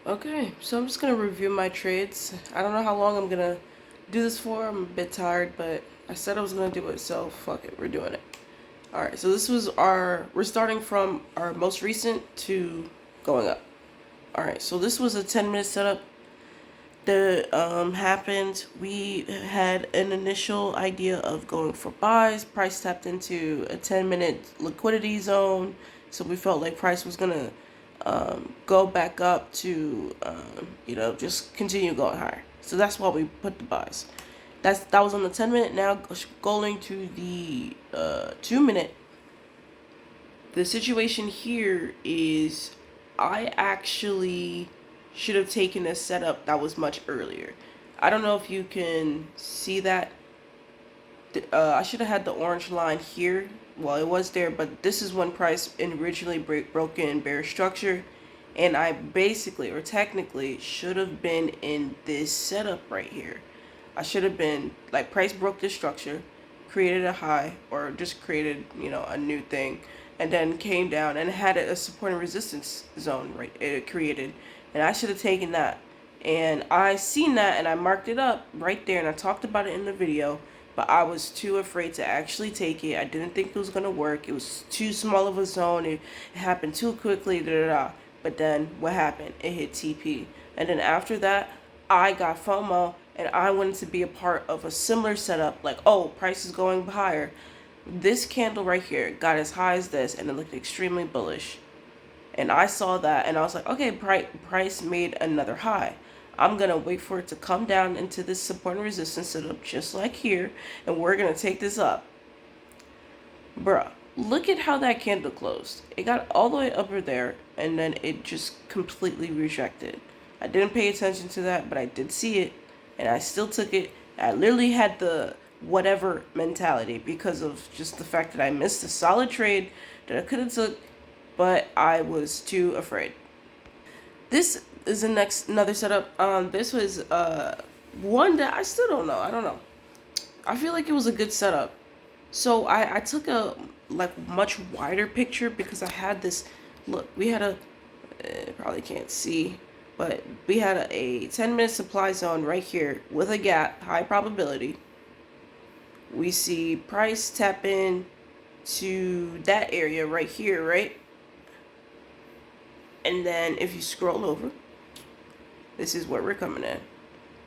Okay, so I'm just gonna review my trades. I don't know how long I'm gonna do this for. I'm a bit tired, but I said I was gonna do it, so fuck it, we're doing it. Alright, so this was we're starting from our most recent to going up. Alright, so this was a 10-minute setup that happened. We had an initial idea of going for buys. Price tapped into a 10-minute liquidity zone, so we felt like price was gonna go back up to just continue going higher. So that's why we put the buys. That was on the 10-minute. Now going to the 2-minute. The situation here is I actually should have taken a setup that was much earlier. I don't know if you can see that. I should have had the orange line here. Well, it was there, but this is when price originally broke in bearish structure. And I basically, or technically, should have been in this setup right here. I should have been, like, price broke this structure, created a high, or just created, a new thing, and then came down and had a support and resistance zone, right, it created. And I should have taken that. And I seen that, and I marked it up right there, and I talked about it in the video, but I was too afraid to actually take it. I didn't think it was going to work. It was too small of a zone. It happened too quickly, da da da. But then what happened? It hit TP. And then after that, I got FOMO and I wanted to be a part of a similar setup. Like, oh, price is going higher. This candle right here got as high as this and it looked extremely bullish. And I saw that and I was like, okay, price made another high. I'm going to wait for it to come down into this support and resistance setup just like here. And we're going to take this up. Bruh, look at how that candle closed. It got all the way up there and then it just completely rejected. I didn't pay attention to that, but I did see it and I still took it. I literally had the whatever mentality because of just the fact that I missed a solid trade that I could have took, but I was too afraid. This is another setup. This was one that I still don't know. I don't know. I feel like it was a good setup. So I took a much wider picture because I had this. Look, we had a probably can't see, but we had a 10-minute supply zone right here with a gap, high probability. We see price tap in to that area right here, right? And then if you scroll over, this is where we're coming in.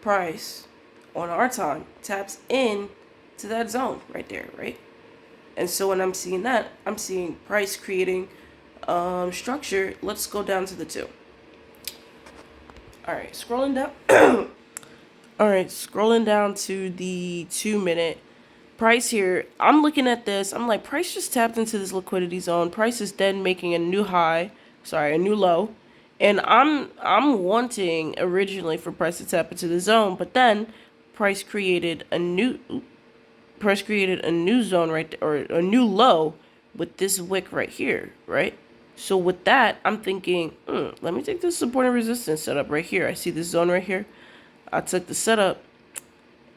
Price on our time taps in to that zone right there, right? And so when I'm seeing that, I'm seeing price creating structure. Let's go down to the 2. All right, scrolling down. All right, scrolling down to the 2-minute. Price here, I'm looking at this. I'm like, price just tapped into this liquidity zone. Price is then making a new high. Sorry, a new low. And I'm wanting originally for price to tap into the zone, but then price created a new zone right there, or a new low with this wick right here, right? So with that, I'm thinking, let me take this support and resistance setup right here. I see this zone right here. I took the setup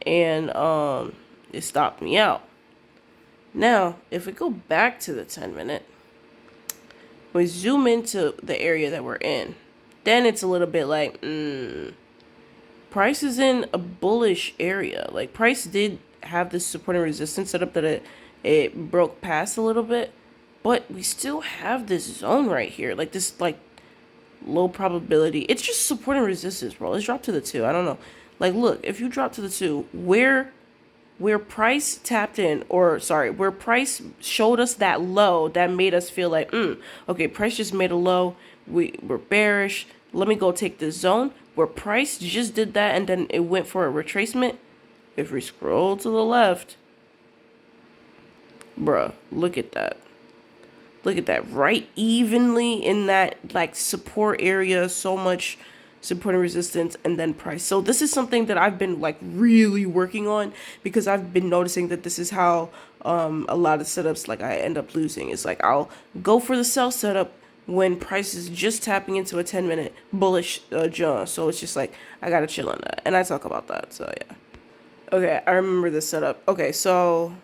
and it stopped me out. Now, if we go back to the 10-minute, we zoom into the area that we're in, then it's a little bit like, price is in a bullish area. Like, price did have this support and resistance setup that it broke past a little bit, but we still have this zone right here, like this low probability. It's just support and resistance, bro. Let's drop to the 2. I don't know. Like, look, if you drop to the 2, where price tapped in, or sorry, where price showed us that low that made us feel like, okay, price just made a low. We're bearish. Let me go take this zone where price just did that and then it went for a retracement. If we scroll to the left, bruh, look at that. Look at that. Right evenly in that like support area, so much support and resistance, and then price. So this is something that I've been like really working on because I've been noticing that this is how a lot of setups like I end up losing. It's like I'll go for the sell setup when price is just tapping into a 10-minute bullish jaw. So it's just like I gotta chill on that, and I talk about that. So yeah. Okay, I remember this setup. Okay, so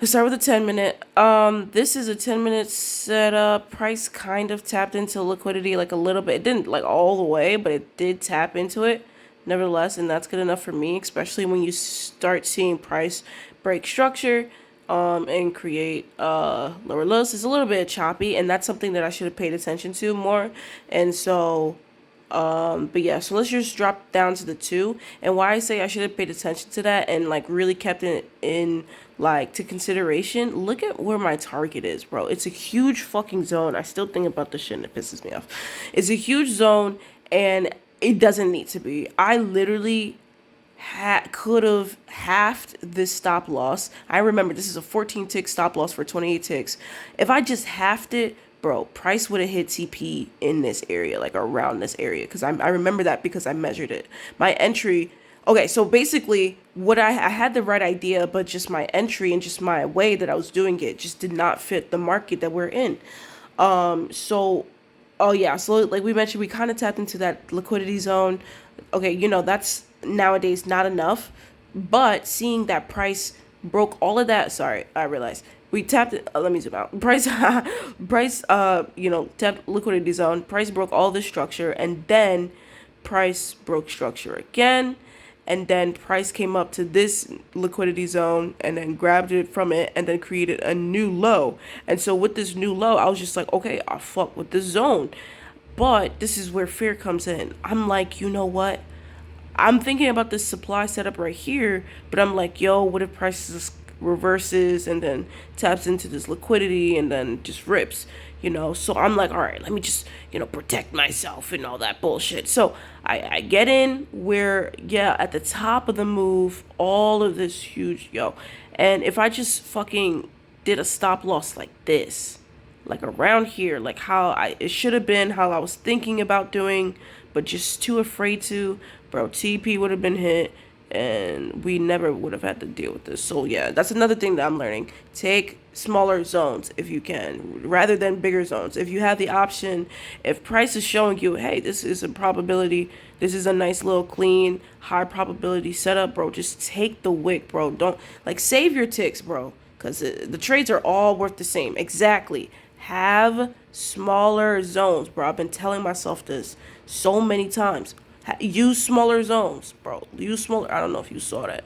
Let's start with a 10-minute. This is a 10-minute setup. Price kind of tapped into liquidity like a little bit. It didn't like all the way, but it did tap into it nevertheless, and that's good enough for me, especially when you start seeing price break structure and create lower lows. It's a little bit choppy, and that's something that I should have paid attention to more. And so but yeah, so let's just drop down to the 2. And why I say I should have paid attention to that and like really kept it in like to consideration. Look at where my target is, bro. It's a huge fucking zone. I still think about this shit and it pisses me off. It's a huge zone and it doesn't need to be. I literally could have halved this stop loss. I remember this is a 14 tick stop loss for 28 ticks. If I just halved it, bro, price would have hit TP in this area, like around this area, because I remember that because I measured it. My entry, okay, so basically what I had the right idea, but just my entry and just my way that I was doing it just did not fit the market that we're in. So oh yeah, so like we mentioned, we kind of tapped into that liquidity zone. Okay, that's nowadays not enough, but seeing that price broke all of that. Sorry, I realized we tapped it. Let me zoom out. Price, price. Tapped liquidity zone. Price broke all the structure, and then price broke structure again. And then price came up to this liquidity zone and then grabbed it from it and then created a new low. And so with this new low, I was just like, okay, I'll fuck with this zone. But this is where fear comes in. I'm like, you know what? I'm thinking about this supply setup right here, but I'm like, yo, what if prices reverses and then taps into this liquidity and then just rips. So I'm like, all right, let me just protect myself and all that bullshit. So I get in where, yeah, at the top of the move, all of this huge, and if I just fucking did a stop loss like this, like around here, like how it should have been, how I was thinking about doing, but just too afraid to, bro, TP would have been hit and we never would have had to deal with this. So yeah, that's another thing that I'm learning. Take smaller zones if you can, rather than bigger zones. If you have the option, if price is showing you, hey, this is a probability, this is a nice little clean, high probability setup, bro, just take the wick, bro. Don't, like, save your ticks, bro, because the trades are all worth the same. Exactly. Have smaller zones, bro. I've been telling myself this so many times. Use smaller zones, bro. Use smaller. I don't know if you saw that,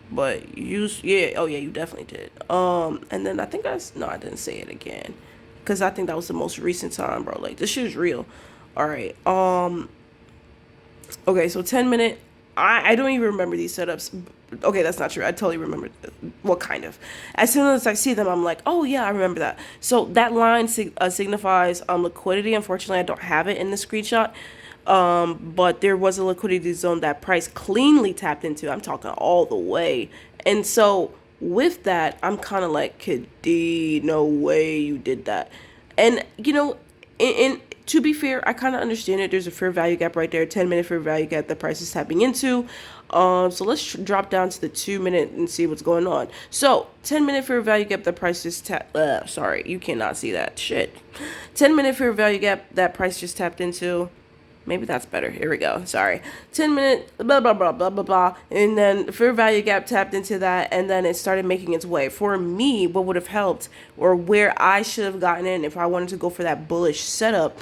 but use, yeah. Oh yeah, you definitely did. And then I think no, I didn't say it again, because I think that was the most recent time, bro. Like, this shit is real. All right. Okay, so 10-minute. I don't even remember these setups. Okay, that's not true. I totally remember. Well, kind of. As soon as I see them, I'm like, oh yeah, I remember that. So that line signifies liquidity. Unfortunately, I don't have it in the screenshot. But there was a liquidity zone that price cleanly tapped into. I'm talking all the way. And so with that, I'm kind of like, kid D, no way you did that. And in to be fair, I kind of understand it. There's a fair value gap right there, 10-minute fair value gap that price is tapping into. So let's drop down to the 2-minute and see what's going on. So 10-minute fair value gap that price just sorry, you cannot see that shit. 10-minute fair value gap that price just tapped into. Maybe that's better. Here we go. Sorry. 10-minute, blah, blah, blah, blah, blah, blah. And then fair value gap tapped into that, and then it started making its way. For me, what would have helped, or where I should have gotten in if I wanted to go for that bullish setup,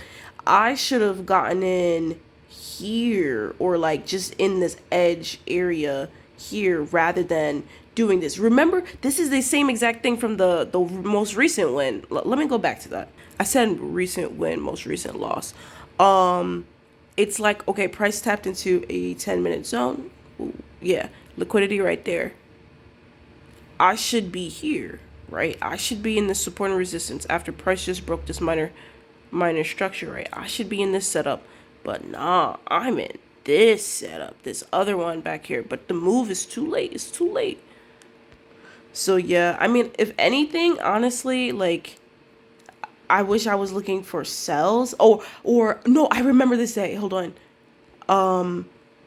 I should have gotten in here, or like just in this edge area here, rather than doing this. Remember, this is the same exact thing from the most recent win. Let me go back to that. I said recent win, most recent loss. It's like, okay, price tapped into a 10-minute zone. Ooh, yeah, liquidity right there. I should be here, right? I should be in the support and resistance after price just broke this minor structure, right? I should be in this setup, but nah, I'm in this setup, this other one back here. But the move is too late. It's too late. So yeah, I mean, if anything, honestly, like, I wish I was looking for sells. Oh, or no, I remember this day. Hold on.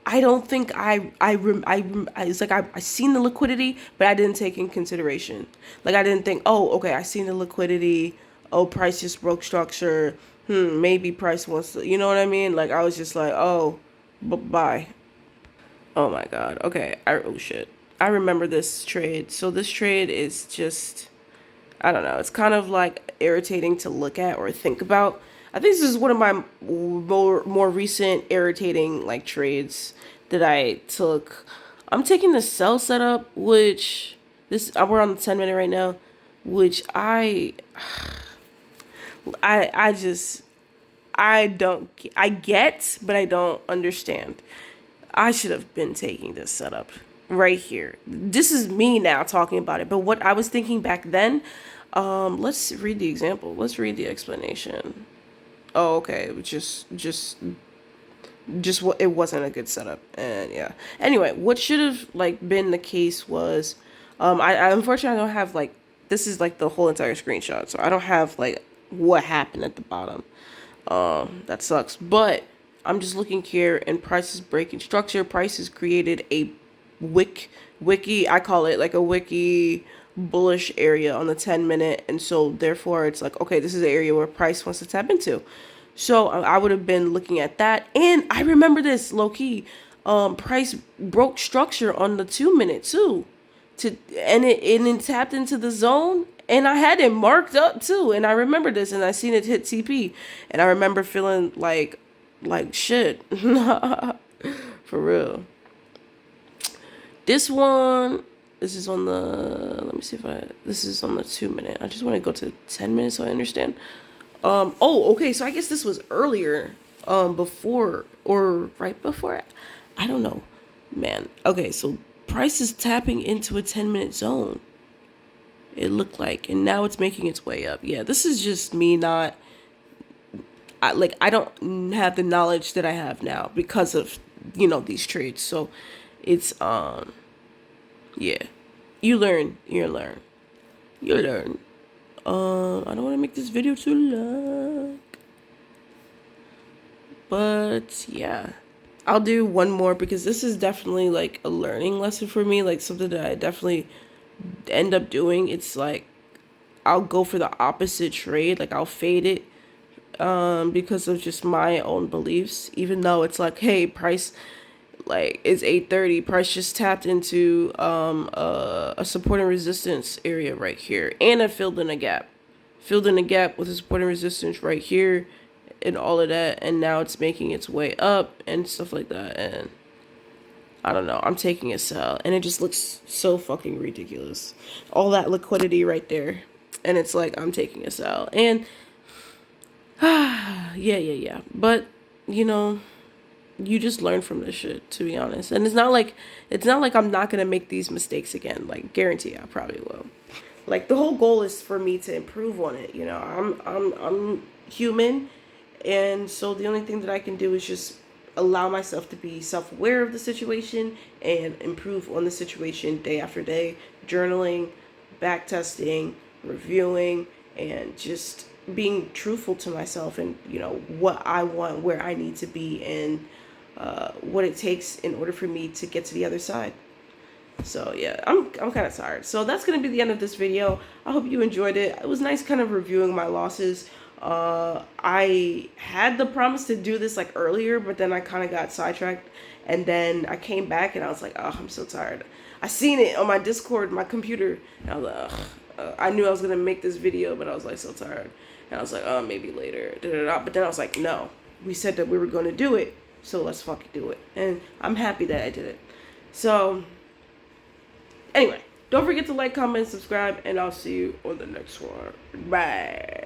I don't think it's like I seen the liquidity, but I didn't take in consideration. Like, I didn't think, oh, okay, I seen the liquidity. Oh, price just broke structure. Maybe price wants to, you know what I mean? Like, I was just like, oh, bye. Oh my God. Okay. Oh shit. I remember this trade. So this trade is just, I don't know. It's kind of like irritating to look at or think about. I think this is one of my more recent irritating like trades that I took. I'm taking the sell setup, which this we're on the 10 minute right now, which I just I don't I get, but I don't understand. I should have been taking this setup right here. This is me now talking about it, but what I was thinking back then, let's read the example. Let's read the explanation. Oh, okay. Just what it wasn't a good setup, and yeah. Anyway, what should have like been the case was, I unfortunately I don't have like this is like the whole entire screenshot, so I don't have like what happened at the bottom. That sucks. But I'm just looking here, and Price is breaking structure. Price has created a wiki. I call it like a wiki bullish area on the 10 minute, and so therefore it's like, okay, this is the area where Price wants to tap into. So I would have been looking at that, and I remember this low key. Price broke structure on the 2 minute too, and it tapped into the zone, and I had it marked up too, and I remember this, and I seen it hit TP, and I remember feeling like shit, for real. This one, this is on the. Let me see if I. This is on the 2 minute. I just want to go to 10 minutes so I understand. Oh, okay. So I guess this was earlier, before or right before. I don't know, man. Okay, so Price is tapping into a 10 minute zone. It looked like, and now it's making its way up. Yeah, this is just me not. I don't have the knowledge that I have now because of these trades. So it's yeah, you learn. I don't want to make this video too long, but yeah, I'll do one more because this is definitely like a learning lesson for me, like something that I definitely end up doing. It's like I'll go for the opposite trade, like I'll fade it, because of just my own beliefs, even though it's like, hey, Price, like it's 8:30, Price just tapped into a support and resistance area right here, and I filled in a gap with a support and resistance right here and all of that, and now it's making its way up and stuff like that, and I don't know, I'm taking a sell, and it just looks so fucking ridiculous, all that liquidity right there, and it's like I'm taking a sell, and yeah. But you just learn from this shit, to be honest. And it's not like I'm not gonna make these mistakes again. Like, guarantee I probably will. Like, the whole goal is for me to improve on it. I'm human, and so the only thing that I can do is just allow myself to be self-aware of the situation and improve on the situation day after day, journaling, backtesting, reviewing, and just being truthful to myself, and what I want, where I need to be, and what it takes in order for me to get to the other side. So yeah, I'm kind of tired. So that's gonna be the end of this video. I hope you enjoyed it. It was nice kind of reviewing my losses. I had the promise to do this like earlier, but then I kind of got sidetracked, and then I came back and I was like, oh, I'm so tired. I seen it on my Discord, my computer, and I was like, ugh. I knew I was gonna make this video, but I was like so tired, and I was like, oh, maybe later. But then I was like, no, we said that we were gonna do it, so let's fucking do it, and I'm happy that I did it. So anyway, don't forget to like, comment, subscribe, and I'll see you on the next one. Bye.